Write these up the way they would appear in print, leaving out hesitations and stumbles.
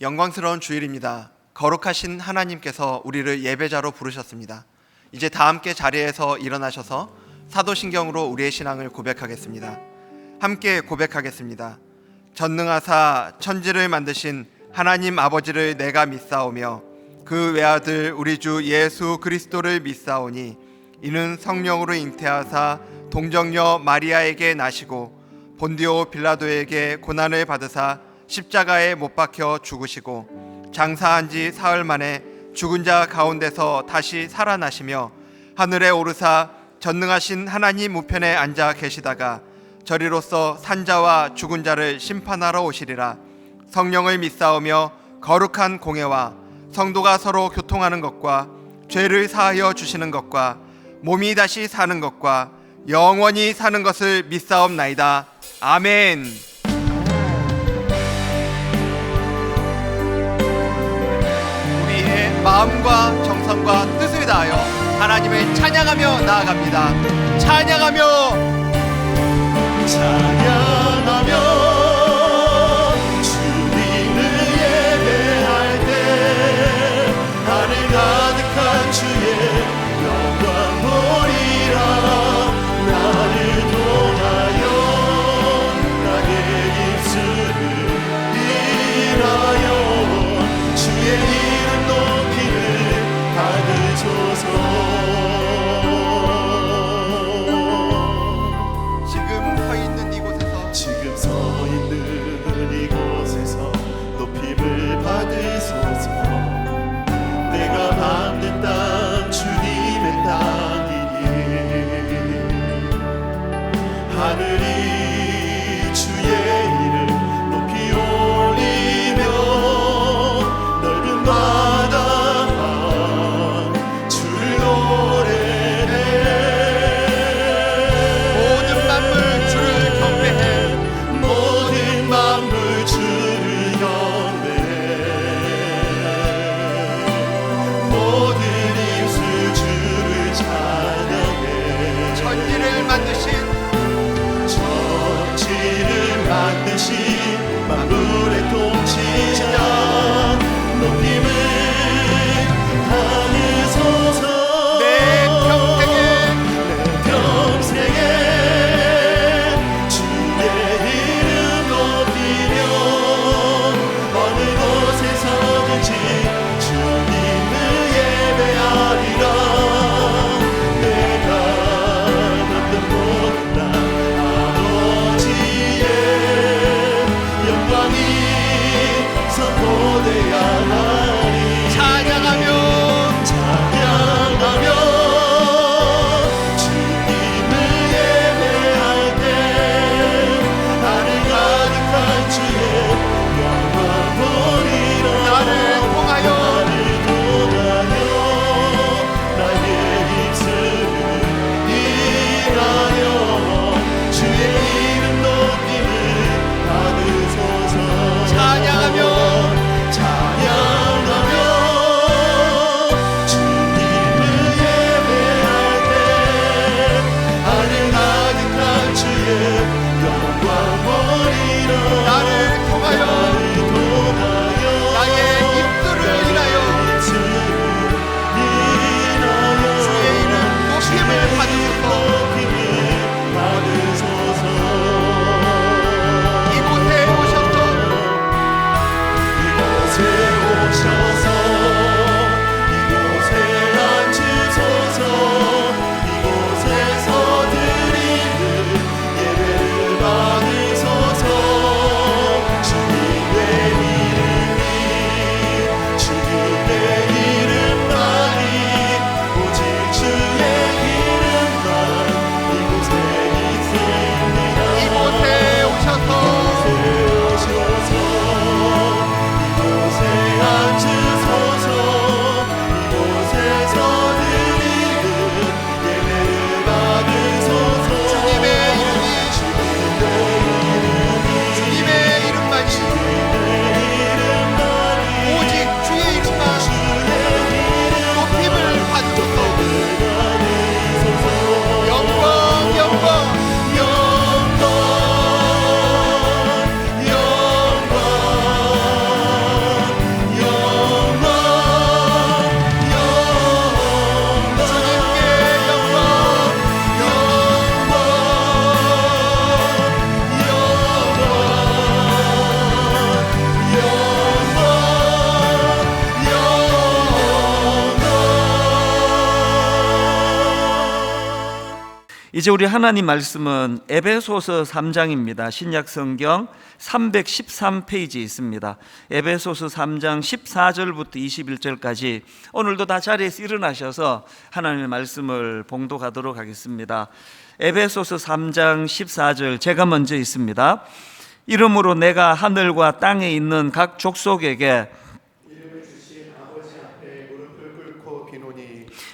영광스러운 주일입니다. 거룩하신 하나님께서 우리를 예배자로 부르셨습니다. 이제 다 함께 자리에서 일어나셔서 사도신경으로 우리의 신앙을 고백하겠습니다. 함께 고백하겠습니다. 전능하사 천지를 만드신 하나님 아버지를 내가 믿사오며 그 외아들 우리 주 예수 그리스도를 믿사오니 이는 성령으로 잉태하사 동정녀 마리아에게 나시고 본디오 빌라도에게 고난을 받으사 십자가에 못 박혀 죽으시고 장사한 지 사흘 만에 죽은 자 가운데서 다시 살아나시며 하늘에 오르사 전능하신 하나님 우편에 앉아 계시다가 저리로서 산자와 죽은 자를 심판하러 오시리라. 성령을 믿사오며 거룩한 공예와 성도가 서로 교통하는 것과 죄를 사하여 주시는 것과 몸이 다시 사는 것과 영원히 사는 것을 믿사옵나이다. 아멘. 우리의 마음과 정성과 뜻을 다하여 하나님을 찬양하며 나아갑니다. 찬양하며 주님을 예배할 때 하늘 가득한 주의 영광 보리라. 나를 통하여 나의 입술을 일하여 주의 이름 높이를 받으소서. 지금 서 이제 우리 하나님 말씀은 에베소서 3장입니다. 신약 성경 313페이지에 있습니다. 에베소서 3장 14절부터 21절까지 오늘도 다 자리에서 일어나셔서 하나님의 말씀을 봉독하도록 하겠습니다. 에베소서 3장 14절 제가 먼저 있습니다. 이러므로 내가 하늘과 땅에 있는 각 족속에게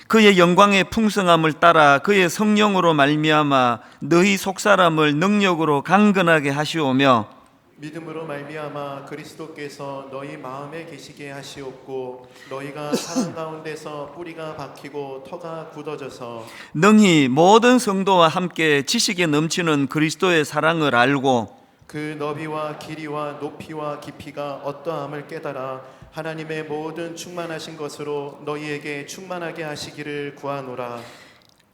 그의 영광의 풍성함을 따라 그의 성령으로 말미암아 너희 속사람을 능력으로 강건하게 하시오며 믿음으로 말미암아 그리스도께서 너희 마음에 계시게 하시옵고 너희가 사랑 가운데서 뿌리가 박히고 터가 굳어져서 능히 모든 성도와 함께 지식에 넘치는 그리스도의 사랑을 알고 그 너비와 길이와 높이와 깊이가 어떠함을 깨달아 하나님의 모든 충만하신 것으로 너희에게 충만하게 하시기를 구하노라.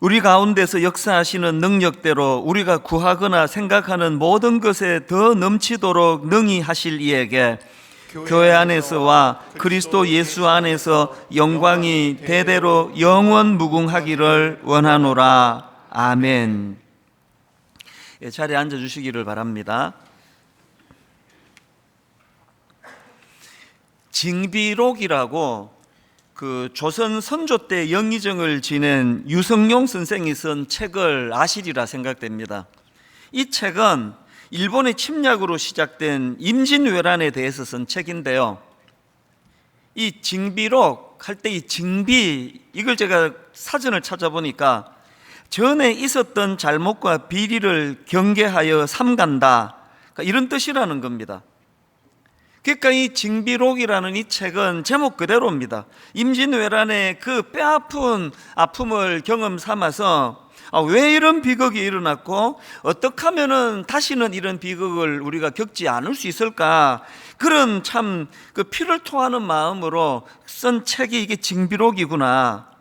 우리 가운데서 역사하시는 능력대로 우리가 구하거나 생각하는 모든 것에 더 넘치도록 능히 하실 이에게 교회 안에서와 그리스도 예수 안에서 영광이 대대로 영원 무궁하기를 원하노라. 아멘. 자리에 앉아주시기를 바랍니다. 징비록이라고 그 조선 선조 때 영의정을 지낸 유성룡 선생이 쓴 책을 아시리라 생각됩니다. 이 책은 일본의 침략으로 시작된 임진왜란에 대해서 쓴 책인데요. 이 징비록 할 때 이 징비 이걸 제가 사전을 찾아보니까 전에 있었던 잘못과 비리를 경계하여 삼간다, 그러니까 이런 뜻이라는 겁니다. 그러니까 이 징비록이라는 이 책은 제목 그대로입니다. 임진왜란의 그 뼈아픈 아픔을 경험 삼아서 왜 이런 비극이 일어났고 어떻게 하면은 다시는 이런 비극을 우리가 겪지 않을 수 있을까, 그런 참 그 피를 토하는 마음으로 쓴 책이 이게 징비록이구나.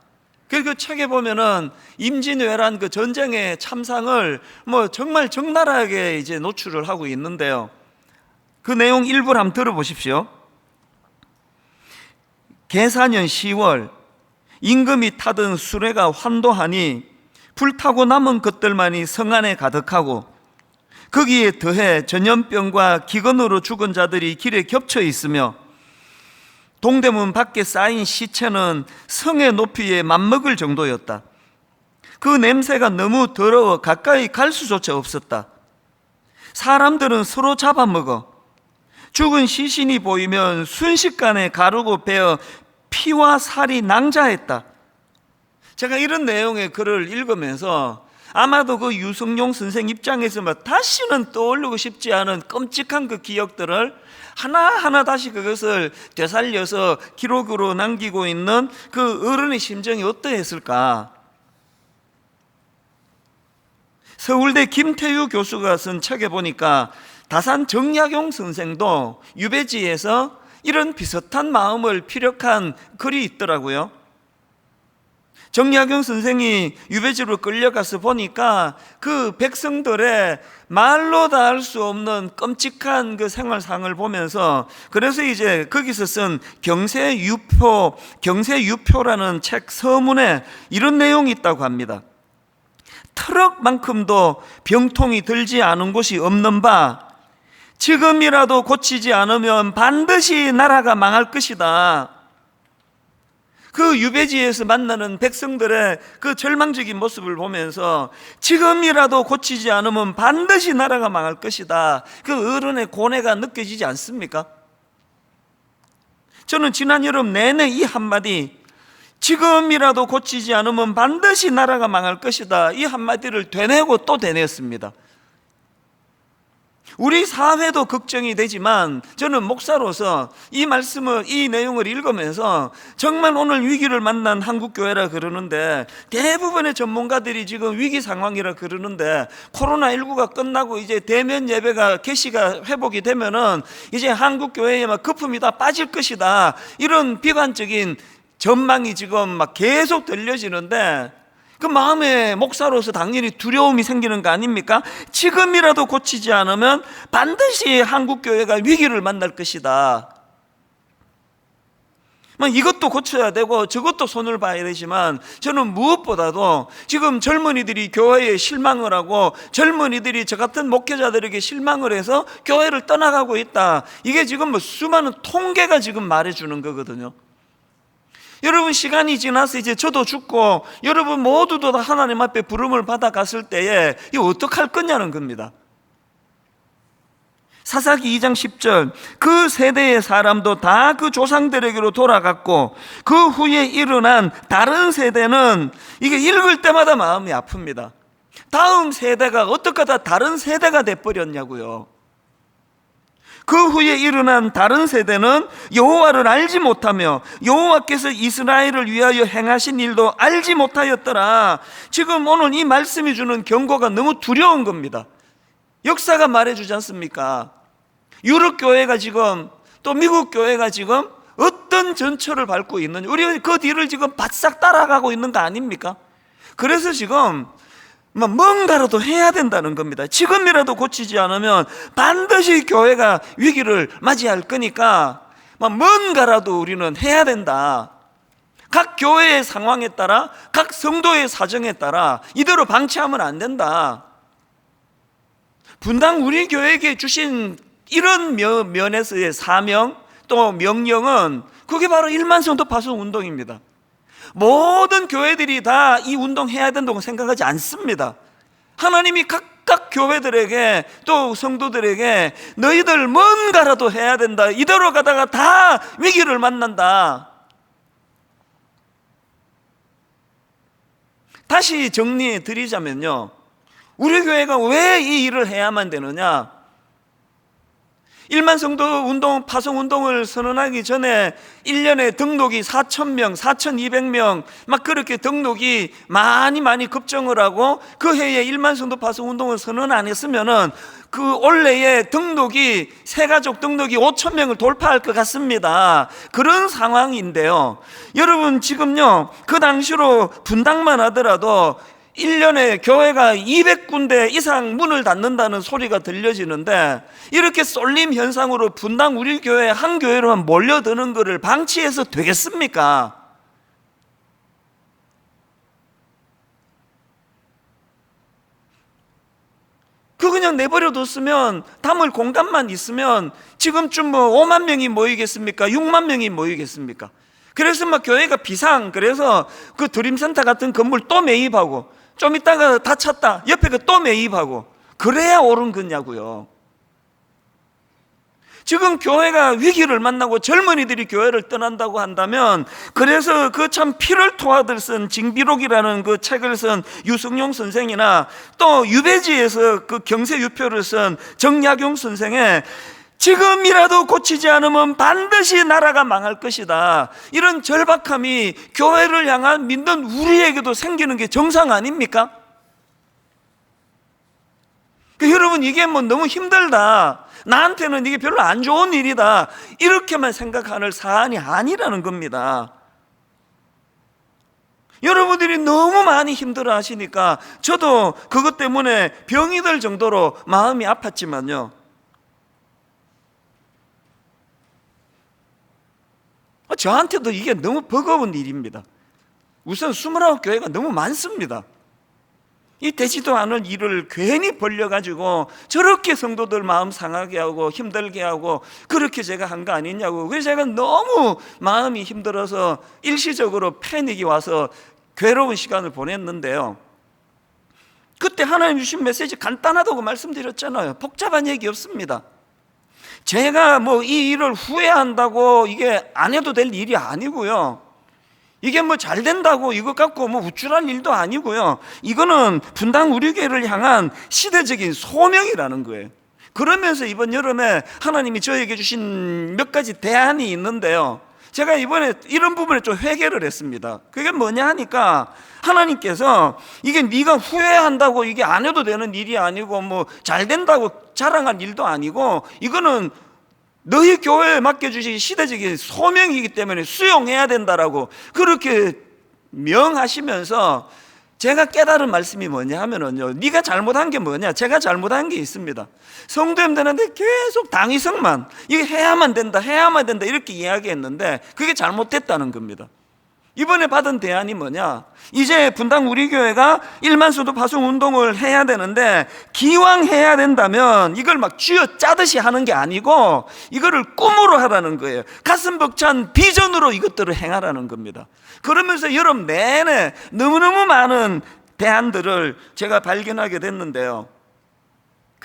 그 책에 보면은 임진왜란 그 전쟁의 참상을 뭐 정말 적나라하게 이제 노출을 하고 있는데요. 그 내용 일부를 한번 들어보십시오. 계사년 10월 임금이 타던 수레가 환도하니 불타고 남은 것들만이 성 안에 가득하고 거기에 더해 전염병과 기근으로 죽은 자들이 길에 겹쳐 있으며 동대문 밖에 쌓인 시체는 성의 높이에 맞먹을 정도였다. 그 냄새가 너무 더러워 가까이 갈 수조차 없었다. 사람들은 서로 잡아먹어 죽은 시신이 보이면 순식간에 가르고 베어 피와 살이 낭자했다. 제가 이런 내용의 글을 읽으면서 아마도 그 유성룡 선생 입장에서 다시는 떠올리고 싶지 않은 끔찍한 그 기억들을 하나하나 다시 그것을 되살려서 기록으로 남기고 있는 그 어른의 심정이 어떠했을까? 서울대 김태유 교수가 쓴 책에 보니까 다산 정약용 선생도 유배지에서 이런 비슷한 마음을 피력한 글이 있더라고요. 정약용 선생이 유배지로 끌려가서 보니까 그 백성들의 말로 다 할 수 없는 끔찍한 그 생활상을 보면서 그래서 이제 거기서 쓴 경세유표라는 책 서문에 이런 내용이 있다고 합니다. 트럭만큼도 병통이 들지 않은 곳이 없는 바 지금이라도 고치지 않으면 반드시 나라가 망할 것이다. 그 유배지에서 만나는 백성들의 그 절망적인 모습을 보면서 지금이라도 고치지 않으면 반드시 나라가 망할 것이다, 그 어른의 고뇌가 느껴지지 않습니까? 저는 지난 여름 내내 이 한마디, 지금이라도 고치지 않으면 반드시 나라가 망할 것이다, 이 한마디를 되뇌고 또 되뇌었습니다. 우리 사회도 걱정이 되지만 저는 목사로서 이 말씀을, 이 내용을 읽으면서 정말 오늘 위기를 만난 한국교회라 그러는데 대부분의 전문가들이 지금 위기 상황이라 그러는데 코로나19가 끝나고 이제 대면 예배가 개시가 회복이 되면은 이제 한국교회에 막 거품이 다 빠질 것이다, 이런 비관적인 전망이 지금 막 계속 들려지는데 그 마음에 목사로서 당연히 두려움이 생기는 거 아닙니까? 지금이라도 고치지 않으면 반드시 한국교회가 위기를 만날 것이다. 이것도 고쳐야 되고 저것도 손을 봐야 되지만, 저는 무엇보다도 지금 젊은이들이 교회에 실망을 하고 젊은이들이 저 같은 목회자들에게 실망을 해서 교회를 떠나가고 있다, 이게 지금 수많은 통계가 지금 말해주는 거거든요. 여러분, 시간이 지나서 이제 저도 죽고 여러분 모두도 다 하나님 앞에 부름을 받아갔을 때에 이거 어떡할 거냐는 겁니다. 사사기 2장 10절, 그 세대의 사람도 다 그 조상들에게로 돌아갔고 그 후에 일어난 다른 세대는, 이게 읽을 때마다 마음이 아픕니다. 다음 세대가 어떻게 다 다른 세대가 돼버렸냐고요. 그 후에 일어난 다른 세대는 여호와를 알지 못하며 여호와께서 이스라엘을 위하여 행하신 일도 알지 못하였더라. 지금 오늘 이 말씀이 주는 경고가 너무 두려운 겁니다. 역사가 말해주지 않습니까? 유럽 교회가 지금, 또 미국 교회가 지금 어떤 전철을 밟고 있는지, 우리가 그 뒤를 지금 바싹 따라가고 있는 거 아닙니까? 그래서 지금 뭔가라도 해야 된다는 겁니다. 지금이라도 고치지 않으면 반드시 교회가 위기를 맞이할 거니까 뭔가라도 우리는 해야 된다. 각 교회의 상황에 따라, 각 성도의 사정에 따라 이대로 방치하면 안 된다. 분당 우리 교회에게 주신 이런 면에서의 사명, 또 명령은 그게 바로 1만 성도 파송 운동입니다. 모든 교회들이 다 이 운동 해야 된다고 생각하지 않습니다. 하나님이 각각 교회들에게, 또 성도들에게 너희들 뭔가라도 해야 된다, 이대로 가다가 다 위기를 만난다. 다시 정리해 드리자면요, 우리 교회가 왜 이 일을 해야만 되느냐? 1만 성도 운동, 파송 운동을 선언하기 전에 1년에 등록이 4,000명, 4,200명 막 그렇게 등록이 많이 급증을 하고, 그 해에 1만 성도 파송 운동을 선언 안 했으면은 그 올해에 등록이, 새가족 등록이 5,000명을 돌파할 것 같습니다. 그런 상황인데요, 여러분 지금요, 그 당시로 분당만 하더라도 1년에 교회가 200군데 이상 문을 닫는다는 소리가 들려지는데, 이렇게 쏠림 현상으로 분당 우리 교회 한 교회로만 몰려드는 것을 방치해서 되겠습니까? 그냥 내버려 뒀으면, 담을 공간만 있으면 지금쯤 5만 명이 모이겠습니까? 6만 명이 모이겠습니까? 그래서 교회가 그래서 그 드림센터 같은 건물 또 매입하고, 좀 있다가 닫혔다, 옆에 또 매입하고, 그래야 옳은 거냐고요. 지금 교회가 위기를 만나고 젊은이들이 교회를 떠난다고 한다면, 그래서 그 참 피를 토하듯 쓴 징비록이라는 그 책을 쓴 유승용 선생이나, 또 유배지에서 그 경세유표를 쓴 정약용 선생의 지금이라도 고치지 않으면 반드시 나라가 망할 것이다, 이런 절박함이 교회를 향한 믿는 우리에게도 생기는 게 정상 아닙니까? 여러분, 이게 너무 힘들다, 나한테는 이게 별로 안 좋은 일이다, 이렇게만 생각하는 사안이 아니라는 겁니다. 여러분들이 너무 많이 힘들어 하시니까 저도 그것 때문에 병이 들 정도로 마음이 아팠지만요, 저한테도 이게 너무 버거운 일입니다. 우선 29교회가 너무 많습니다. 이 되지도 않을 일을 괜히 벌려가지고 저렇게 성도들 마음 상하게 하고 힘들게 하고, 그렇게 제가 한 거 아니냐고. 그래서 제가 너무 마음이 힘들어서 일시적으로 패닉이 와서 괴로운 시간을 보냈는데요, 그때 하나님 주신 메시지 간단하다고 말씀드렸잖아요. 복잡한 얘기 없습니다. 제가 이 일을 후회한다고 이게 안 해도 될 일이 아니고요, 이게 잘 된다고 이것 갖고 우쭐할 일도 아니고요, 이거는 분당 우리 교회를 향한 시대적인 소명이라는 거예요. 그러면서 이번 여름에 하나님이 저에게 주신 몇 가지 대안이 있는데요, 제가 이번에 이런 부분에 좀 회개를 했습니다. 그게 뭐냐 하니까, 하나님께서 이게 네가 후회한다고 이게 안 해도 되는 일이 아니고 잘 된다고 자랑할 일도 아니고, 이거는 너희 교회에 맡겨주신 시대적인 소명이기 때문에 수용해야 된다라고 그렇게 명하시면서, 제가 깨달은 말씀이 뭐냐 하면은요, 네가 잘못한 게 뭐냐, 제가 잘못한 게 있습니다. 성도님 되는데 계속 당위성만, 이거 해야만 된다 이렇게 이야기했는데 그게 잘못됐다는 겁니다. 이번에 받은 대안이 뭐냐, 이제 분당 우리 교회가 1만 수도 파송 운동을 해야 되는데, 기왕 해야 된다면 이걸 막 쥐어 짜듯이 하는 게 아니고 이거를 꿈으로 하라는 거예요. 가슴 벅찬 비전으로 이것들을 행하라는 겁니다. 그러면서 여름 내내 너무너무 많은 대안들을 제가 발견하게 됐는데요,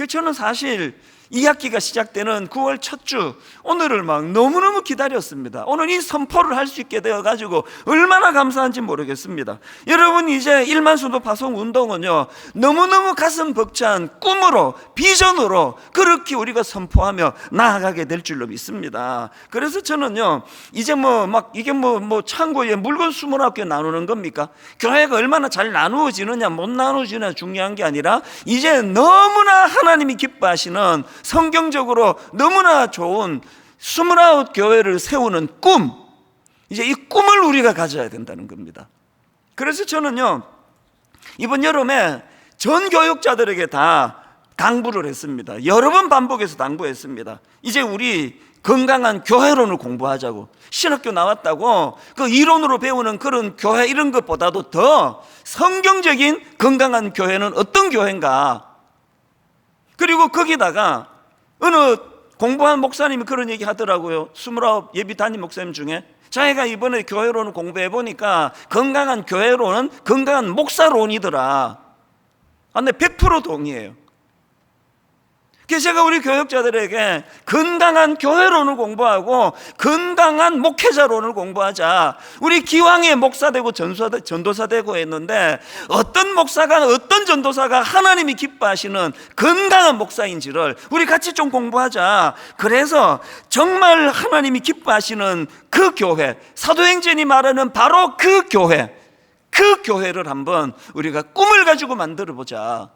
저는 사실 2학기가 시작되는 9월 첫 주, 오늘을 막 너무너무 기다렸습니다. 오늘 이 선포를 할 수 있게 되어가지고 얼마나 감사한지 모르겠습니다. 여러분, 이제 1만 수도 파송 운동은요, 너무너무 가슴 벅찬 꿈으로, 비전으로 그렇게 우리가 선포하며 나아가게 될 줄로 믿습니다. 그래서 저는요, 이제 이게 창고에 물건 29개 나누는 겁니까? 교회가 얼마나 잘 나누어지느냐 못 나누어지느냐 중요한 게 아니라, 이제 너무나 하나님이 기뻐하시는 성경적으로 너무나 좋은 29교회를 세우는 꿈, 이제 이 꿈을 우리가 가져야 된다는 겁니다. 그래서 저는요, 이번 여름에 전 교육자들에게 다 당부를 했습니다. 여러 번 반복해서 당부했습니다. 이제 우리 건강한 교회론을 공부하자고. 신학교 나왔다고 그 이론으로 배우는 그런 교회 이런 것보다도 더 성경적인 건강한 교회는 어떤 교회인가. 그리고 거기다가 어느 공부한 목사님이 그런 얘기 하더라고요. 29 예비 담임 목사님 중에 자기가 이번에 교회론을 공부해 보니까 건강한 교회론은 건강한 목사론이더라. 근데 100% 동의해요. 그래서 제가 우리 교육자들에게 건강한 교회론을 공부하고 건강한 목회자론을 공부하자. 우리 기왕에 목사 되고 전도사 되고 했는데, 어떤 목사가 어떤 전도사가 하나님이 기뻐하시는 건강한 목사인지를 우리 같이 좀 공부하자. 그래서 정말 하나님이 기뻐하시는 그 교회, 사도행전이 말하는 바로 그 교회를 한번 우리가 꿈을 가지고 만들어 보자.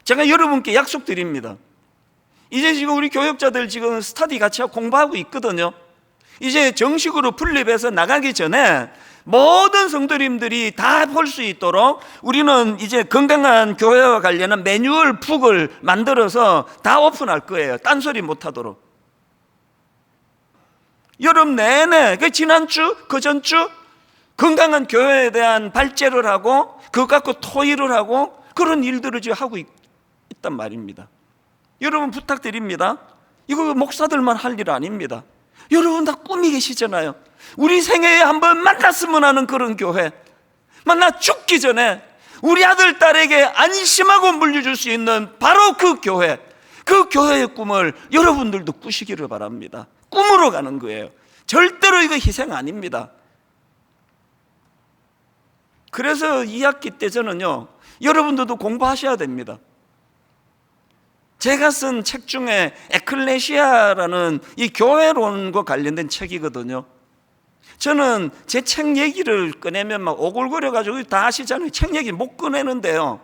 제가 여러분께 약속드립니다. 이제 지금 우리 교육자들 지금 스터디 같이 하고 공부하고 있거든요. 이제 정식으로 분립해서 나가기 전에 모든 성도님들이 다 볼 수 있도록 우리는 이제 건강한 교회와 관련한 매뉴얼 북을 만들어서 다 오픈할 거예요. 딴소리 못하도록. 여름 내내, 지난주, 그 전주 건강한 교회에 대한 발제를 하고 그것 갖고 토의를 하고 그런 일들을 지금 하고 있단 말입니다. 여러분 부탁드립니다. 이거 목사들만 할 일 아닙니다. 여러분 다 꿈이 계시잖아요. 우리 생애에 한번 만났으면 하는 그런 교회, 만나 죽기 전에 우리 아들 딸에게 안심하고 물려줄 수 있는 바로 그 교회, 그 교회의 꿈을 여러분들도 꾸시기를 바랍니다. 꿈으로 가는 거예요. 절대로 이거 희생 아닙니다. 그래서 2학기 때 저는요, 여러분들도 공부하셔야 됩니다. 제가 쓴 책 중에 에클레시아라는 이 교회론과 관련된 책이거든요. 저는 제 책 얘기를 꺼내면 막 오글거려가지고 다 아시잖아요. 책 얘기 못 꺼내는데요,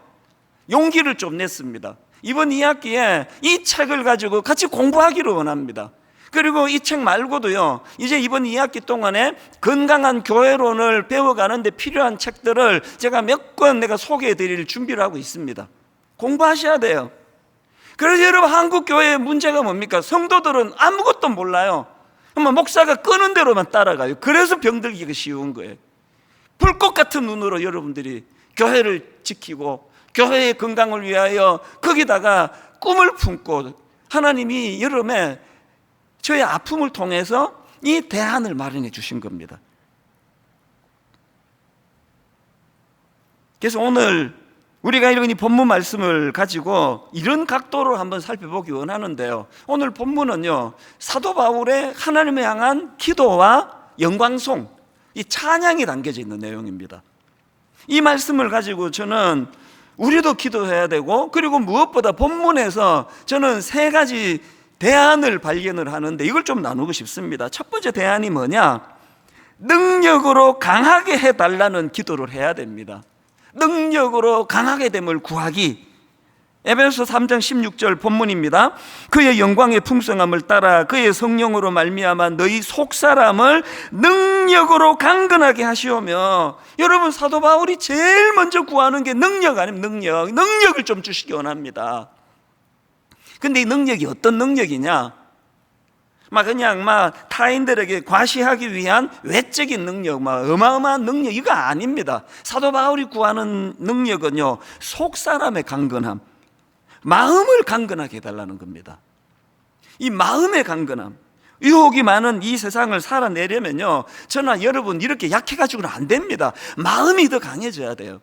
용기를 좀 냈습니다. 이번 2학기에 이 책을 가지고 같이 공부하기를 원합니다. 그리고 이 책 말고도요, 이제 이번 2학기 동안에 건강한 교회론을 배워가는 데 필요한 책들을 제가 몇 권 내가 소개해 드릴 준비를 하고 있습니다. 공부하셔야 돼요. 그래서 여러분, 한국 교회의 문제가 뭡니까? 성도들은 아무것도 몰라요. 목사가 끄는 대로만 따라가요. 그래서 병들기가 쉬운 거예요. 불꽃 같은 눈으로 여러분들이 교회를 지키고 교회의 건강을 위하여 거기다가 꿈을 품고, 하나님이 여름에 저의 아픔을 통해서 이 대안을 마련해 주신 겁니다. 그래서 오늘 우리가 이런 이 본문 말씀을 가지고 이런 각도로 한번 살펴보기 원하는데요, 오늘 본문은요, 사도 바울의 하나님을 향한 기도와 영광송, 이 찬양이 담겨져 있는 내용입니다. 이 말씀을 가지고 저는 우리도 기도해야 되고, 그리고 무엇보다 본문에서 저는 3가지 대안을 발견을 하는데 이걸 좀 나누고 싶습니다. 첫 번째 대안이 뭐냐? 능력으로 강하게 해달라는 기도를 해야 됩니다. 능력으로 강하게 됨을 구하기. 에베소 3장 16절 본문입니다. 그의 영광의 풍성함을 따라 그의 성령으로 말미암아 너희 속사람을 능력으로 강건하게 하시오며. 여러분, 사도 바울이 제일 먼저 구하는 게 능력 아니면 능력을 좀 주시기 원합니다. 근데 이 능력이 어떤 능력이냐? 그냥 타인들에게 과시하기 위한 외적인 능력, 어마어마한 능력, 이거 아닙니다. 사도 바울이 구하는 능력은요, 속 사람의 강건함, 마음을 강건하게 해달라는 겁니다. 이 마음의 강건함, 유혹이 많은 이 세상을 살아내려면요, 저나 여러분 이렇게 약해가지고는 안 됩니다. 마음이 더 강해져야 돼요.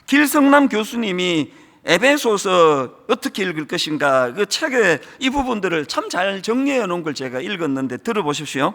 길성남 교수님이 에베소서 어떻게 읽을 것인가, 그 책에 이 부분들을 참 잘 정리해 놓은 걸 제가 읽었는데 들어보십시오.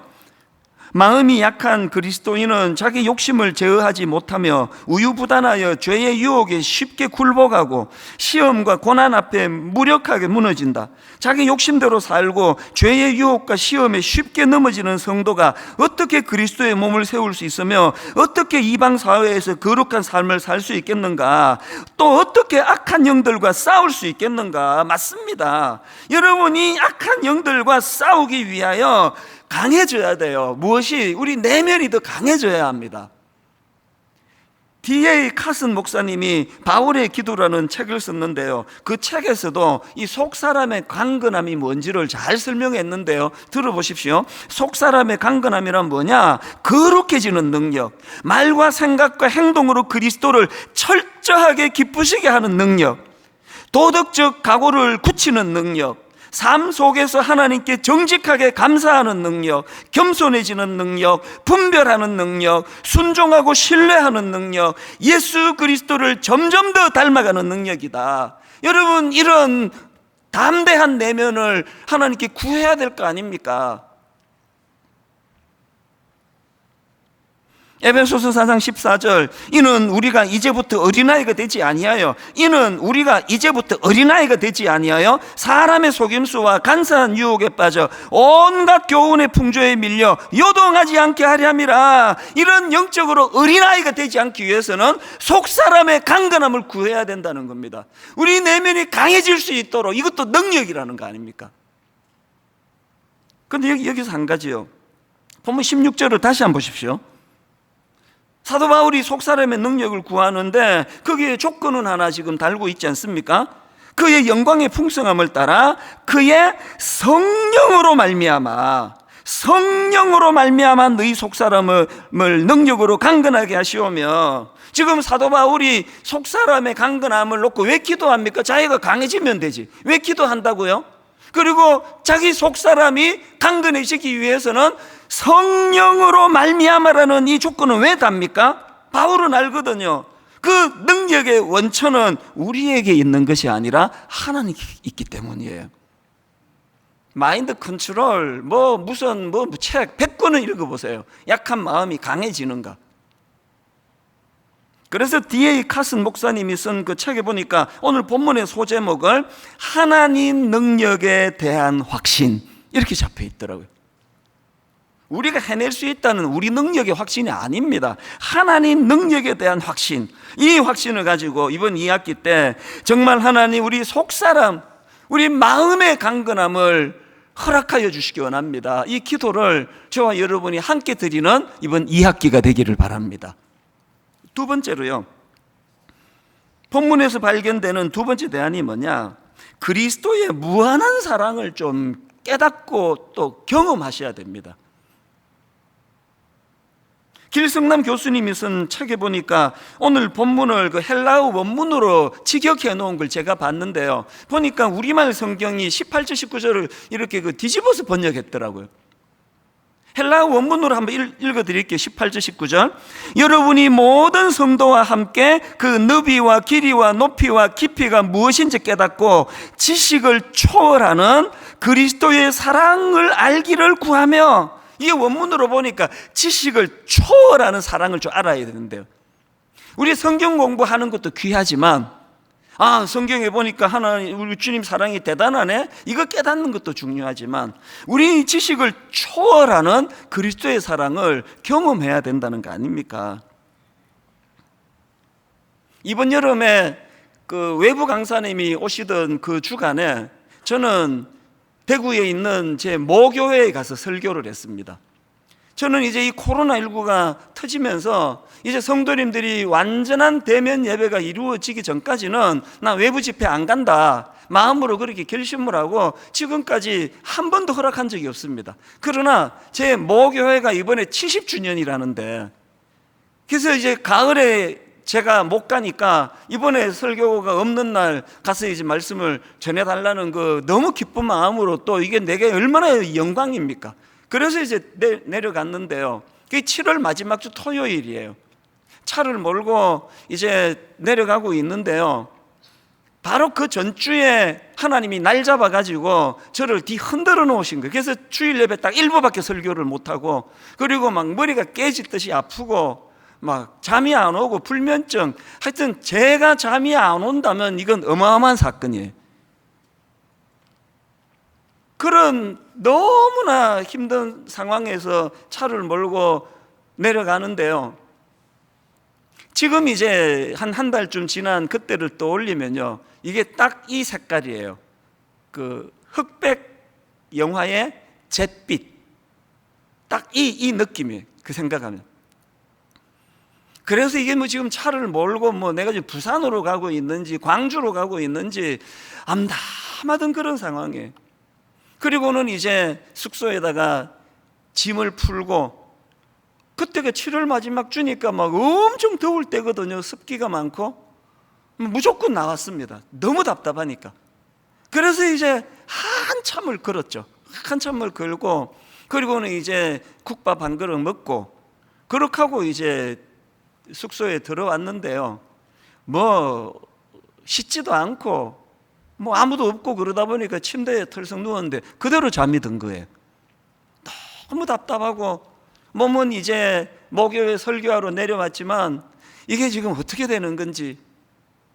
마음이 약한 그리스도인은 자기 욕심을 제어하지 못하며 우유부단하여 죄의 유혹에 쉽게 굴복하고 시험과 고난 앞에 무력하게 무너진다. 자기 욕심대로 살고 죄의 유혹과 시험에 쉽게 넘어지는 성도가 어떻게 그리스도의 몸을 세울 수 있으며 어떻게 이방 사회에서 거룩한 삶을 살 수 있겠는가, 또 어떻게 악한 영들과 싸울 수 있겠는가. 맞습니다. 여러분이 악한 영들과 싸우기 위하여 강해져야 돼요. 무엇이? 우리 내면이 더 강해져야 합니다. D.A. 카슨 목사님이 바울의 기도라는 책을 썼는데요, 그 책에서도 이 속사람의 강건함이 뭔지를 잘 설명했는데요, 들어보십시오. 속사람의 강건함이란 뭐냐? 거룩해지는 능력, 말과 생각과 행동으로 그리스도를 철저하게 기쁘시게 하는 능력, 도덕적 각오를 굳히는 능력, 삶 속에서 하나님께 정직하게 감사하는 능력, 겸손해지는 능력, 분별하는 능력, 순종하고 신뢰하는 능력, 예수 그리스도를 점점 더 닮아가는 능력이다. 여러분, 이런 담대한 내면을 하나님께 구해야 될 거 아닙니까? 에베소서 4장 14절, 이는 우리가 이제부터 어린아이가 되지 아니하여 사람의 속임수와 간사한 유혹에 빠져 온갖 교훈의 풍조에 밀려 요동하지 않게 하려 함이라. 이런 영적으로 어린아이가 되지 않기 위해서는 속사람의 강건함을 구해야 된다는 겁니다. 우리 내면이 강해질 수 있도록, 이것도 능력이라는 거 아닙니까? 그런데 여기서 한 가지요, 본문 16절을 다시 한번 보십시오. 사도 바울이 속사람의 능력을 구하는데 거기에 조건은 하나 지금 달고 있지 않습니까? 그의 영광의 풍성함을 따라 그의 성령으로 말미암아 너희 속사람을 능력으로 강건하게 하시오며. 지금 사도 바울이 속사람의 강건함을 놓고 왜 기도합니까? 자기가 강해지면 되지. 왜 기도한다고요? 그리고 자기 속사람이 강건해지기 위해서는 성령으로 말미암아라는 이 조건은 왜 답니까? 바울은 알거든요. 그 능력의 원천은 우리에게 있는 것이 아니라 하나님께 있기 때문이에요. 마인드 컨트롤, 무슨 책 100권을 읽어보세요. 약한 마음이 강해지는가. 그래서 D.A. 카슨 목사님이 쓴 그 책에 보니까 오늘 본문의 소제목을 하나님 능력에 대한 확신, 이렇게 잡혀 있더라고요. 우리가 해낼 수 있다는 우리 능력의 확신이 아닙니다. 하나님 능력에 대한 확신, 이 확신을 가지고 이번 2학기 때 정말 하나님 우리 속사람, 우리 마음의 강건함을 허락하여 주시기 원합니다. 이 기도를 저와 여러분이 함께 드리는 이번 2학기가 되기를 바랍니다. 두 번째로요, 본문에서 발견되는 두 번째 대안이 뭐냐? 그리스도의 무한한 사랑을 좀 깨닫고 또 경험하셔야 됩니다. 길성남 교수님이 쓴 책에 보니까 오늘 본문을 그 헬라어 원문으로 직역해 놓은 걸 제가 봤는데요, 보니까 우리말 성경이 18절 19절을 이렇게 뒤집어서 번역했더라고요. 헬라어 원문으로 한번 읽어드릴게요. 18절 19절. 여러분이 모든 성도와 함께 그 너비와 길이와 높이와 깊이가 무엇인지 깨닫고 지식을 초월하는 그리스도의 사랑을 알기를 구하며. 이게 원문으로 보니까 지식을 초월하는 사랑을 좀 알아야 되는데요, 우리 성경 공부하는 것도 귀하지만 성경에 보니까 하나님 우리 주님 사랑이 대단하네, 이거 깨닫는 것도 중요하지만 우리 지식을 초월하는 그리스도의 사랑을 경험해야 된다는 거 아닙니까? 이번 여름에 그 외부 강사님이 오시던 그 주간에 저는 대구에 있는 제 모교회에 가서 설교를 했습니다. 저는 이제 이 코로나19가 터지면서 이제 성도님들이 완전한 대면 예배가 이루어지기 전까지는 나 외부 집회 안 간다 마음으로 그렇게 결심을 하고 지금까지 한 번도 허락한 적이 없습니다. 그러나 제 모교회가 이번에 70주년이라는데 그래서 이제 가을에 제가 못 가니까 이번에 설교가 없는 날 가서 이제 말씀을 전해달라는 그 너무 기쁜 마음으로 또 이게 내게 얼마나 영광입니까? 그래서 이제 내려갔는데요. 그게 7월 마지막 주 토요일이에요. 차를 몰고 이제 내려가고 있는데요. 바로 그 전주에 하나님이 날 잡아가지고 저를 흔들어 놓으신 거예요. 그래서 주일 예배 딱 1부밖에 설교를 못하고 그리고 막 머리가 깨지듯이 아프고 막 잠이 안 오고 불면증 하여튼 제가 잠이 안 온다면 이건 어마어마한 사건이에요. 그런 너무나 힘든 상황에서 차를 몰고 내려가는데요. 지금 이제 한 달쯤 지난 그때를 떠올리면요. 이게 딱 이 색깔이에요. 그 흑백 영화의 잿빛. 딱 이 느낌이에요. 그 생각하면. 그래서 이게 뭐 지금 차를 몰고 뭐 내가 지금 부산으로 가고 있는지 광주로 가고 있는지 암담하던 그런 상황이에요. 그리고는 이제 숙소에다가 짐을 풀고 그때가 7월 마지막 주니까 막 엄청 더울 때거든요. 습기가 많고 무조건 나왔습니다. 너무 답답하니까. 그래서 이제 한참을 걸었죠. 한참을 걸고 그리고는 이제 국밥 한 그릇 먹고 그렇게 하고 이제 숙소에 들어왔는데요. 뭐 씻지도 않고 뭐 아무도 없고 그러다 보니까 침대에 털썩 누웠는데 그대로 잠이 든 거예요. 너무 답답하고 몸은 이제 목요일 설교하러 내려왔지만 이게 지금 어떻게 되는 건지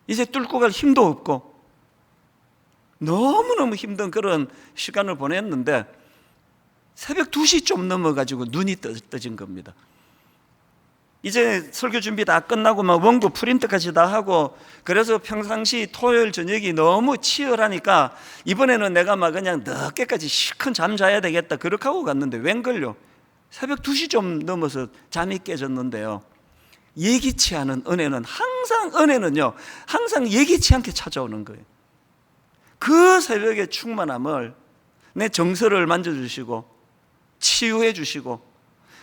이제 뚫고 갈 힘도 없고 너무너무 힘든 그런 시간을 보냈는데 새벽 2시 좀 넘어가지고 눈이 떠진 겁니다. 이제 설교 준비 다 끝나고 막 원고 프린트까지 다 하고 그래서 평상시 토요일 저녁이 너무 치열하니까 이번에는 내가 막 그냥 늦게까지 시큰 잠 자야 되겠다 그렇게 하고 갔는데 웬걸요 새벽 2시 좀 넘어서 잠이 깨졌는데요. 예기치 않은 은혜는 항상 예기치 않게 찾아오는 거예요. 그 새벽의 충만함을 내 정서를 만져주시고 치유해 주시고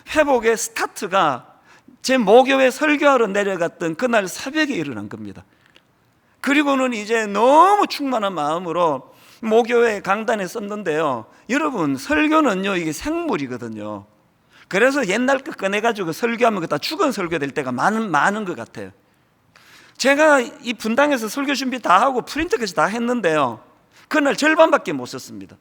회복의 스타트가 제 모교회 설교하러 내려갔던 그날 새벽에 일어난 겁니다. 그리고는 이제 너무 충만한 마음으로 모교회 강단에 썼는데요. 여러분 설교는요 이게 생물이거든요. 그래서 옛날 거 꺼내가지고 설교하면 다 죽은 설교 될 때가 많은 것 같아요. 제가 이 분당에서 설교 준비 다 하고 프린트까지 다 했는데요. 그날 절반밖에 못 썼습니다.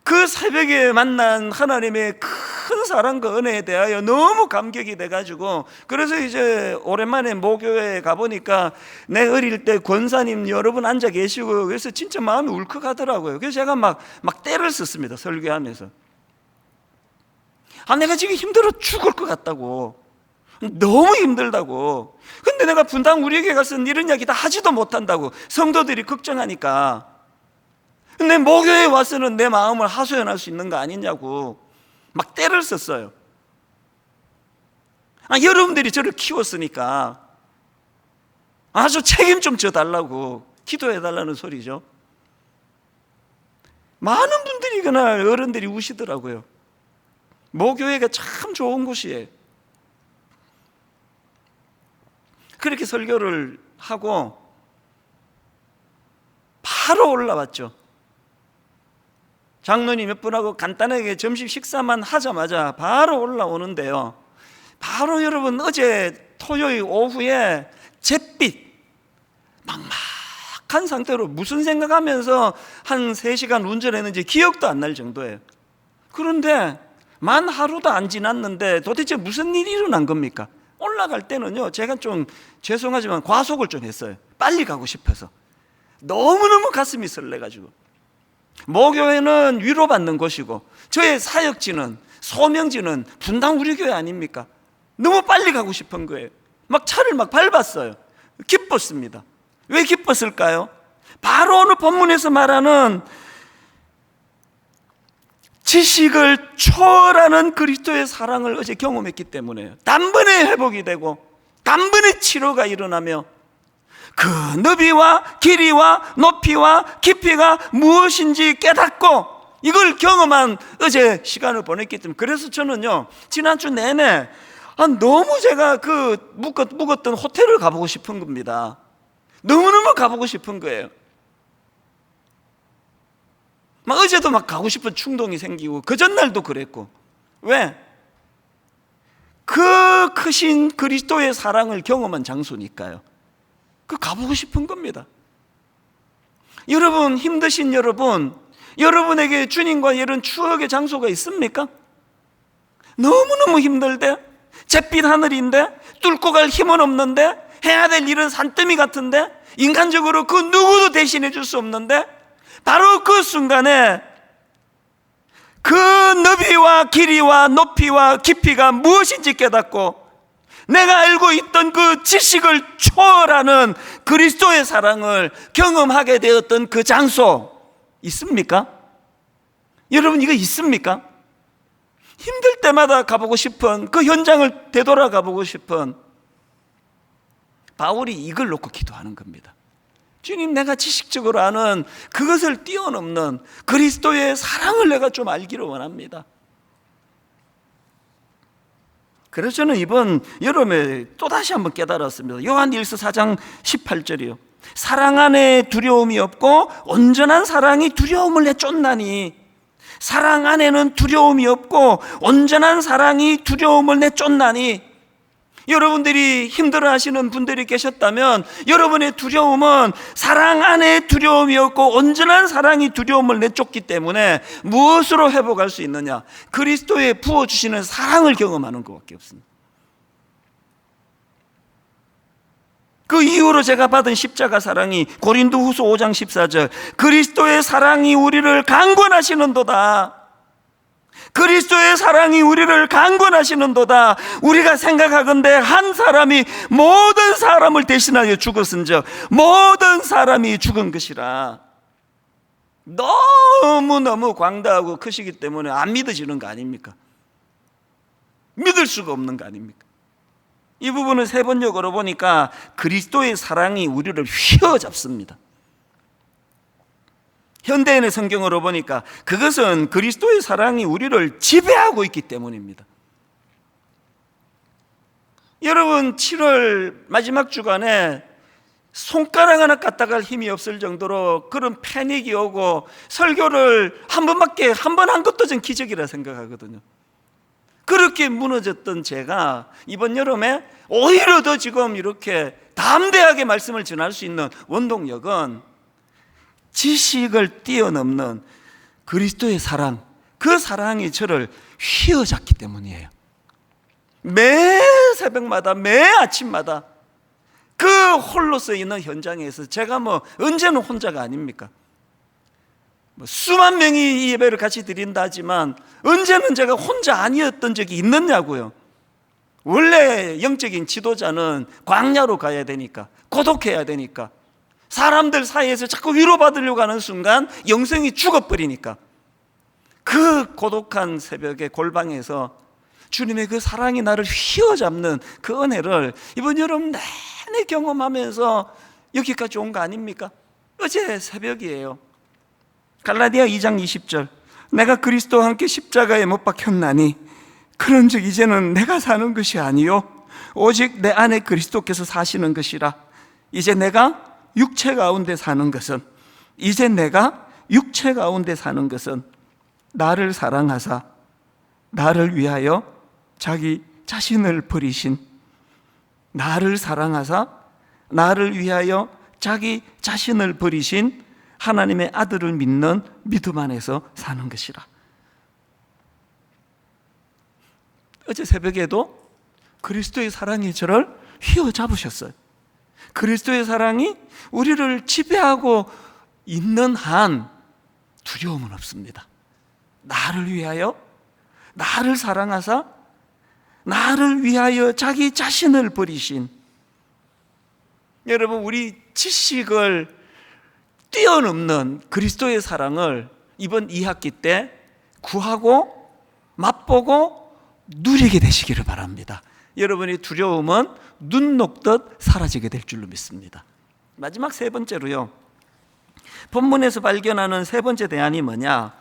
그 새벽에 만난 하나님의 큰 사랑과 은혜에 대하여 너무 감격이 돼가지고 그래서 이제 오랜만에 모교회에 가보니까 내 어릴 때 권사님 여러분 앉아 계시고 그래서 진짜 마음이 울컥하더라고요. 그래서 제가 막 때를 썼습니다. 설교하면서. 내가 지금 힘들어 죽을 것 같다고. 너무 힘들다고. 근데 내가 분당 우리 교회 가서는 이런 이야기 다 하지도 못한다고. 성도들이 걱정하니까. 근데 모교회에 와서는 내 마음을 하소연할 수 있는 거 아니냐고 막 때를 썼어요. 여러분들이 저를 키웠으니까 아주 책임 좀 져달라고 기도해달라는 소리죠. 많은 분들이 그날 어른들이 우시더라고요. 모교회가 참 좋은 곳이에요. 그렇게 설교를 하고 바로 올라왔죠. 장로님 몇 분하고 간단하게 점심 식사만 하자마자 바로 올라오는데요. 바로 여러분 어제 토요일 오후에 잿빛 막막한 상태로 무슨 생각하면서 한 3시간 운전했는지 기억도 안 날 정도예요. 그런데 만 하루도 안 지났는데 도대체 무슨 일이 일어난 겁니까? 올라갈 때는요 제가 좀 죄송하지만 과속을 좀 했어요. 빨리 가고 싶어서 너무너무 가슴이 설레가지고. 모교회는 위로받는 곳이고 저의 사역지는 소명지는 분당 우리 교회 아닙니까? 너무 빨리 가고 싶은 거예요. 막 차를 막 밟았어요. 기뻤습니다. 왜 기뻤을까요? 바로 오늘 본문에서 말하는 지식을 초월하는 그리스도의 사랑을 어제 경험했기 때문에요. 단번에 회복이 되고 단번에 치료가 일어나며 그 너비와 길이와 높이와 깊이가 무엇인지 깨닫고 이걸 경험한 어제 시간을 보냈기 때문에, 그래서 저는요 지난주 내내 너무 제가 그 묵었던 호텔을 가보고 싶은 겁니다. 너무너무 가보고 싶은 거예요. 막 어제도 막 가고 싶은 충동이 생기고 그 전날도 그랬고. 왜? 그 크신 그리스도의 사랑을 경험한 장소니까요. 그 가보고 싶은 겁니다. 여러분, 힘드신 여러분, 여러분에게 주님과 이런 추억의 장소가 있습니까? 너무너무 힘들대, 잿빛 하늘인데 뚫고 갈 힘은 없는데 해야 될 일은 산더미 같은데 인간적으로 그 누구도 대신해 줄 수 없는데 바로 그 순간에 그 너비와 길이와 높이와 깊이가 무엇인지 깨닫고 내가 알고 있던 그 지식을 초월하는 그리스도의 사랑을 경험하게 되었던 그 장소 있습니까? 여러분, 이거 있습니까? 힘들 때마다 가보고 싶은 그 현장을 되돌아가 보고 싶은 바울이 이걸 놓고 기도하는 겁니다. 주님, 내가 지식적으로 아는 그것을 뛰어넘는 그리스도의 사랑을 내가 좀 알기를 원합니다. 그래서 저는 이번 여름에 또다시 한번 깨달았습니다. 요한일서 4장 18절이요. 사랑 안에 두려움이 없고 온전한 사랑이 두려움을 내쫓나니, 사랑 안에는 두려움이 없고 온전한 사랑이 두려움을 내쫓나니. 여러분들이 힘들어하시는 분들이 계셨다면 여러분의 두려움은 사랑 안에 두려움이 없고 온전한 사랑이 두려움을 내쫓기 때문에 무엇으로 회복할 수 있느냐? 그리스도의 부어주시는 사랑을 경험하는 것밖에 없습니다. 그 이후로 제가 받은 십자가 사랑이 고린도후서 5장 14절, 그리스도의 사랑이 우리를 강권하시는도다. 그리스도의 사랑이 우리를 강권하시는도다. 우리가 생각하건대 한 사람이 모든 사람을 대신하여 죽었은즉 모든 사람이 죽은 것이라. 너무너무 광대하고 크시기 때문에 안 믿어지는 거 아닙니까? 믿을 수가 없는 거 아닙니까? 이 부분을 세 번역으로 보니까 그리스도의 사랑이 우리를 휘어잡습니다. 현대인의 성경으로 보니까 그것은 그리스도의 사랑이 우리를 지배하고 있기 때문입니다. 여러분, 7월 마지막 주간에 손가락 하나 까딱할 힘이 없을 정도로 그런 패닉이 오고 설교를 한 번 한 것도 전 기적이라 생각하거든요. 그렇게 무너졌던 제가 이번 여름에 오히려 더 지금 이렇게 담대하게 말씀을 전할 수 있는 원동력은 지식을 뛰어넘는 그리스도의 사랑, 그 사랑이 저를 휘어잡기 때문이에요. 매 새벽마다, 매 아침마다 그 홀로서 있는 현장에서 제가 언제는 혼자가 아닙니까? 수만 명이 이 예배를 같이 드린다 하지만 언제는 제가 혼자 아니었던 적이 있느냐고요. 원래 영적인 지도자는 광야로 가야 되니까, 고독해야 되니까, 사람들 사이에서 자꾸 위로받으려고 하는 순간 영성이 죽어버리니까, 그 고독한 새벽에 골방에서 주님의 그 사랑이 나를 휘어잡는 그 은혜를 이번 여름 내내 경험하면서 여기까지 온 거 아닙니까? 어제 새벽이에요. 갈라디아 2장 20절, 내가 그리스도와 함께 십자가에 못 박혔나니 그런즉 이제는 내가 사는 것이 아니요 오직 내 안에 그리스도께서 사시는 것이라. 이제 내가 육체 가운데 사는 것은, 이제 내가 육체 가운데 사는 것은 나를 사랑하사 나를 위하여 자기 자신을 버리신, 나를 사랑하사 나를 위하여 자기 자신을 버리신 하나님의 아들을 믿는 믿음 안에서 사는 것이라. 어제 새벽에도 그리스도의 사랑이 저를 휘어잡으셨어요. 그리스도의 사랑이 우리를 지배하고 있는 한 두려움은 없습니다. 나를 위하여, 나를 사랑하사 나를 위하여 자기 자신을 버리신, 여러분, 우리 지식을 뛰어넘는 그리스도의 사랑을 이번 2학기 때 구하고 맛보고 누리게 되시기를 바랍니다. 여러분의 두려움은 눈 녹듯 사라지게 될 줄로 믿습니다. 마지막 세 번째로요, 본문에서 발견하는 세 번째 대안이 뭐냐?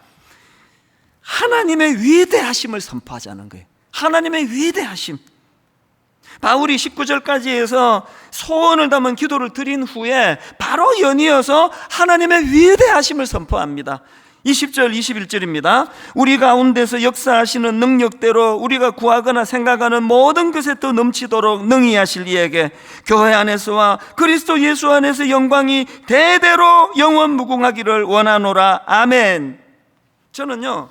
하나님의 위대하심을 선포하자는 거예요. 하나님의 위대하심. 바울이 19절까지 해서 소원을 담은 기도를 드린 후에 바로 연이어서 하나님의 위대하심을 선포합니다. 20절 21절입니다. 우리 가운데서 역사하시는 능력대로 우리가 구하거나 생각하는 모든 것에 더 넘치도록 능히 하실 이에게 교회 안에서와 그리스도 예수 안에서 영광이 대대로 영원 무궁하기를 원하노라. 아멘. 저는요,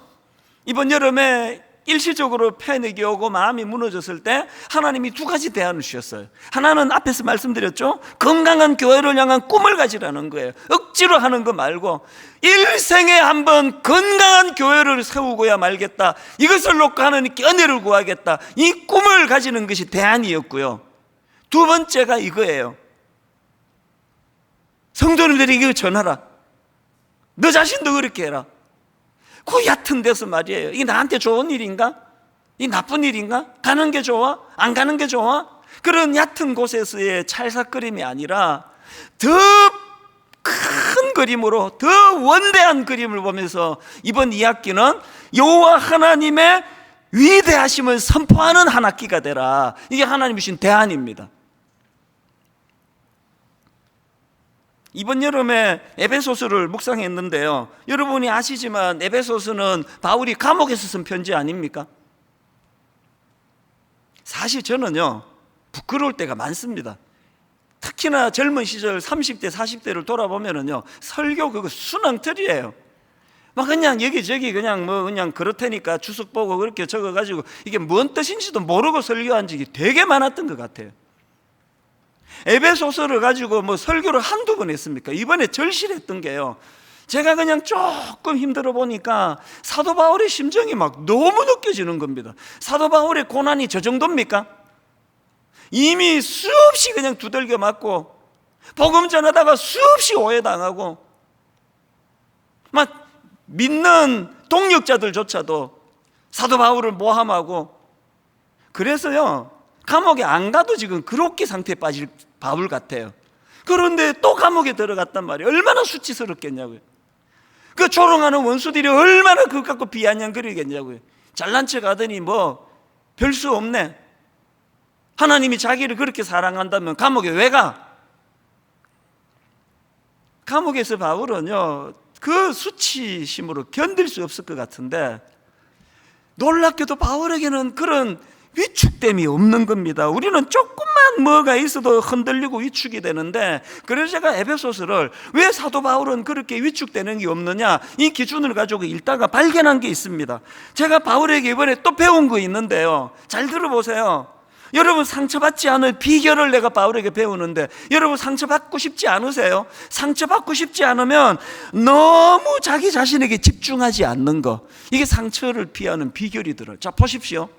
이번 여름에 일시적으로 패닉이 오고 마음이 무너졌을 때 하나님이 두 가지 대안을 주셨어요. 하나는 앞에서 말씀드렸죠. 건강한 교회를 향한 꿈을 가지라는 거예요. 억지로 하는 거 말고 일생에 한번 건강한 교회를 세우고야 말겠다, 이것을 놓고 하나님께 은혜를 구하겠다, 이 꿈을 가지는 것이 대안이었고요. 두 번째가 이거예요. 성도님들이 이거 전하라. 너 자신도 그렇게 해라. 그 얕은 데서 말이에요. 이게 나한테 좋은 일인가? 이 나쁜 일인가? 가는 게 좋아? 안 가는 게 좋아? 그런 얕은 곳에서의 찰싹거림이 아니라 더 큰 그림으로, 더 원대한 그림을 보면서 이번 2학기는 여호와 하나님의 위대하심을 선포하는 한 학기가 되라. 이게 하나님이 주신 대안입니다. 이번 여름에 에베소서를 묵상했는데요, 여러분이 아시지만 에베소서는 바울이 감옥에서 쓴 편지 아닙니까? 사실 저는요, 부끄러울 때가 많습니다. 특히나 젊은 시절 30대 40대를 돌아보면은요, 설교 그거 순항틀이에요. 막 그냥 여기저기 그냥 그렇다니까 주석 보고 그렇게 적어가지고 이게 뭔 뜻인지도 모르고 설교한 적이 되게 많았던 것 같아요. 에베소서를 가지고 뭐 설교를 한두 번 했습니까? 이번에 절실했던 게요, 제가 그냥 조금 힘들어 보니까 사도 바울의 심정이 막 너무 느껴지는 겁니다. 사도 바울의 고난이 저 정도입니까? 이미 수없이 그냥 두들겨 맞고 복음 전하다가 수없이 오해당하고 막 믿는 동역자들조차도 사도 바울을 모함하고, 그래서요 감옥에 안 가도 지금 그렇게 상태에 빠질 바울 같아요. 그런데 또 감옥에 들어갔단 말이에요. 얼마나 수치스럽겠냐고요. 그 조롱하는 원수들이 얼마나 그것 갖고 비아냥거리겠냐고요. 잘난 척 하더니 뭐 별 수 없네. 하나님이 자기를 그렇게 사랑한다면 감옥에 왜 가? 감옥에서 바울은요, 그 수치심으로 견딜 수 없을 것 같은데 놀랍게도 바울에게는 그런 위축됨이 없는 겁니다. 우리는 조금만 뭐가 있어도 흔들리고 위축이 되는데, 그래서 제가 에베소서를 왜 사도 바울은 그렇게 위축되는 게 없느냐, 이 기준을 가지고 읽다가 발견한 게 있습니다. 제가 바울에게 이번에 또 배운 거 있는데요, 잘 들어보세요. 여러분, 상처받지 않을 비결을 내가 바울에게 배우는데, 여러분 상처받고 싶지 않으세요? 상처받고 싶지 않으면 너무 자기 자신에게 집중하지 않는 거, 이게 상처를 피하는 비결이더라고요. 자, 보십시오.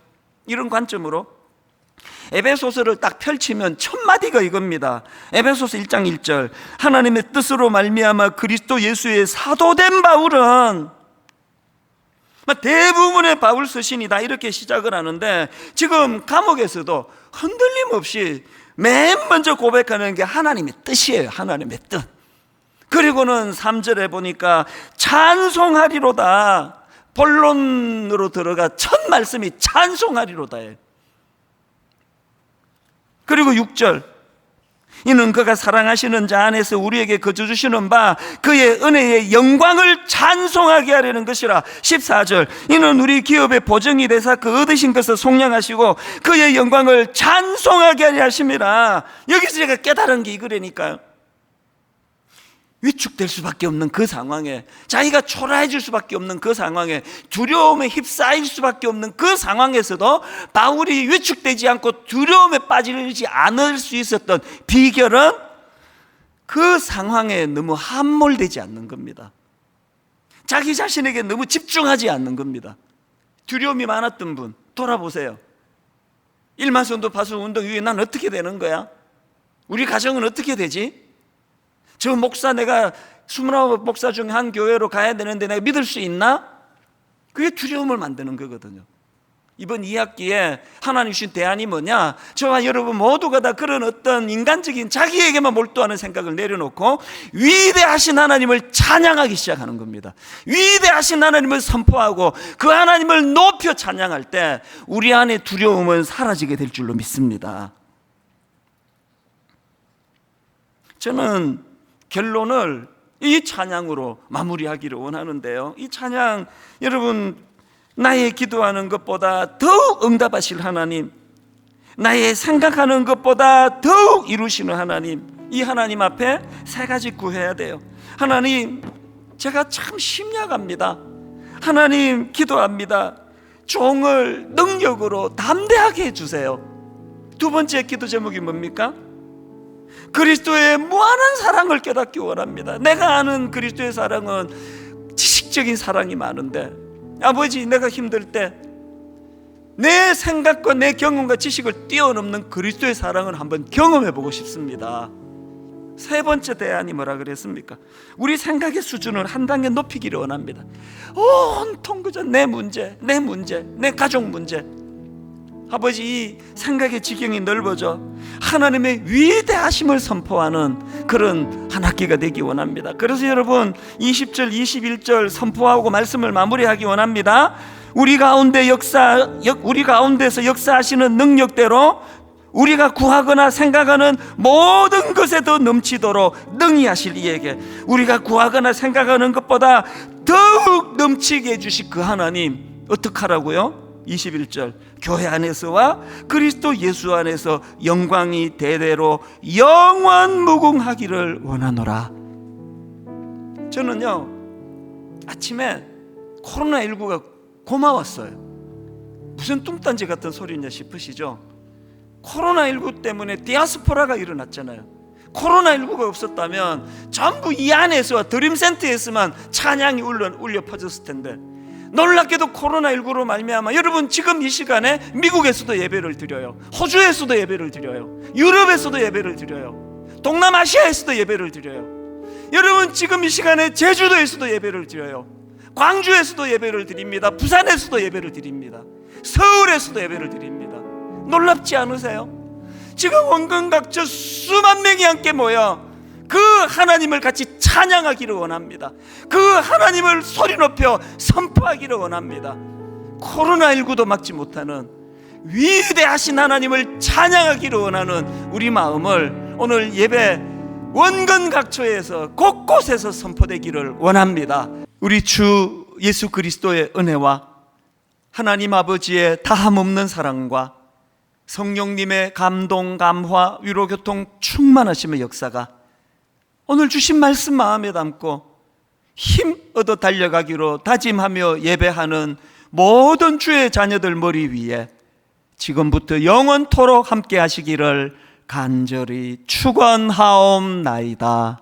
이런 관점으로 에베소서를 딱 펼치면 첫 마디가 이겁니다. 에베소서 1장 1절, 하나님의 뜻으로 말미암아 그리스도 예수의 사도된 바울은, 대부분의 바울 서신이다 이렇게 시작을 하는데, 지금 감옥에서도 흔들림 없이 맨 먼저 고백하는 게 하나님의 뜻이에요. 하나님의 뜻. 그리고는 3절에 보니까 찬송하리로다. 본론으로 들어가 첫 말씀이 찬송하리로다. 그리고 6절, 이는 그가 사랑하시는 자 안에서 우리에게 거저 주시는 바 그의 은혜의 영광을 찬송하게 하려는 것이라. 14절, 이는 우리 기업의 보증이 되사 그 얻으신 것을 속량하시고 그의 영광을 찬송하게 하려 하심이라. 여기서 제가 깨달은 게 이거라니까요. 위축될 수밖에 없는 그 상황에, 자기가 초라해질 수밖에 없는 그 상황에, 두려움에 휩싸일 수밖에 없는 그 상황에서도 바울이 위축되지 않고 두려움에 빠지지 않을 수 있었던 비결은 그 상황에 너무 함몰되지 않는 겁니다. 자기 자신에게 너무 집중하지 않는 겁니다. 두려움이 많았던 분 돌아보세요. 일만선도 파수 운동 이후에 난 어떻게 되는 거야? 우리 가정은 어떻게 되지? 저 목사, 내가 29 목사 중에 한 교회로 가야 되는데 내가 믿을 수 있나? 그게 두려움을 만드는 거거든요. 이번 2학기에 하나님 주신 대안이 뭐냐? 저와 여러분 모두가 다 그런 어떤 인간적인 자기에게만 몰두하는 생각을 내려놓고 위대하신 하나님을 찬양하기 시작하는 겁니다. 위대하신 하나님을 선포하고 그 하나님을 높여 찬양할 때 우리 안에 두려움은 사라지게 될 줄로 믿습니다. 저는 결론을 이 찬양으로 마무리하기를 원하는데요, 이 찬양, 여러분, 나의 기도하는 것보다 더욱 응답하실 하나님, 나의 생각하는 것보다 더욱 이루시는 하나님, 이 하나님 앞에 세 가지 구해야 돼요. 하나님, 제가 참 심약합니다. 하나님, 기도합니다. 종을 능력으로 담대하게 해주세요. 두 번째 기도 제목이 뭡니까? 그리스도의 무한한 사랑을 깨닫기 원합니다. 내가 아는 그리스도의 사랑은 지식적인 사랑이 많은데, 아버지, 내가 힘들 때 내 생각과 내 경험과 지식을 뛰어넘는 그리스도의 사랑을 한번 경험해 보고 싶습니다. 세 번째 대안이 뭐라 그랬습니까? 우리 생각의 수준을 한 단계 높이기를 원합니다. 온통 그저 내 문제, 내 가족 문제. 아버지, 이 생각의 지경이 넓어져 하나님의 위대하심을 선포하는 그런 한 학기가 되기 원합니다. 그래서 여러분, 20절 21절 선포하고 말씀을 마무리하기 원합니다. 우리 가운데서 역사하시는 능력대로 우리가 구하거나 생각하는 모든 것에 더 넘치도록 능히 하실 이에게, 우리가 구하거나 생각하는 것보다 더욱 넘치게 해주실 그 하나님, 어떡하라고요? 21절, 교회 안에서와 그리스도 예수 안에서 영광이 대대로 영원 무궁하기를 원하노라. 저는요, 아침에 코로나19가 고마웠어요. 무슨 뚱딴지 같은 소리냐 싶으시죠? 코로나19 때문에 디아스포라가 일어났잖아요. 코로나19가 없었다면 전부 이 안에서와 드림센터에서만 찬양이 울려 퍼졌을 텐데, 놀랍게도 코로나19로 말미암아 여러분, 지금 이 시간에 미국에서도 예배를 드려요. 호주에서도 예배를 드려요. 유럽에서도 예배를 드려요. 동남아시아에서도 예배를 드려요. 여러분, 지금 이 시간에 제주도에서도 예배를 드려요. 광주에서도 예배를 드립니다. 부산에서도 예배를 드립니다. 서울에서도 예배를 드립니다. 놀랍지 않으세요? 지금 원근 각처 수만 명이 함께 모여 그 하나님을 같이 찬양하기를 원합니다. 그 하나님을 소리 높여 선포하기를 원합니다. 코로나19도 막지 못하는 위대하신 하나님을 찬양하기를 원하는 우리 마음을 오늘 예배 원근 각처에서 곳곳에서 선포되기를 원합니다. 우리 주 예수 그리스도의 은혜와 하나님 아버지의 다함없는 사랑과 성령님의 감동, 감화, 위로, 교통, 충만하심의 역사가 오늘 주신 말씀 마음에 담고 힘 얻어 달려가기로 다짐하며 예배하는 모든 주의 자녀들 머리 위에 지금부터 영원토록 함께 하시기를 간절히 축원하옵나이다.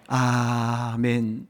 아멘.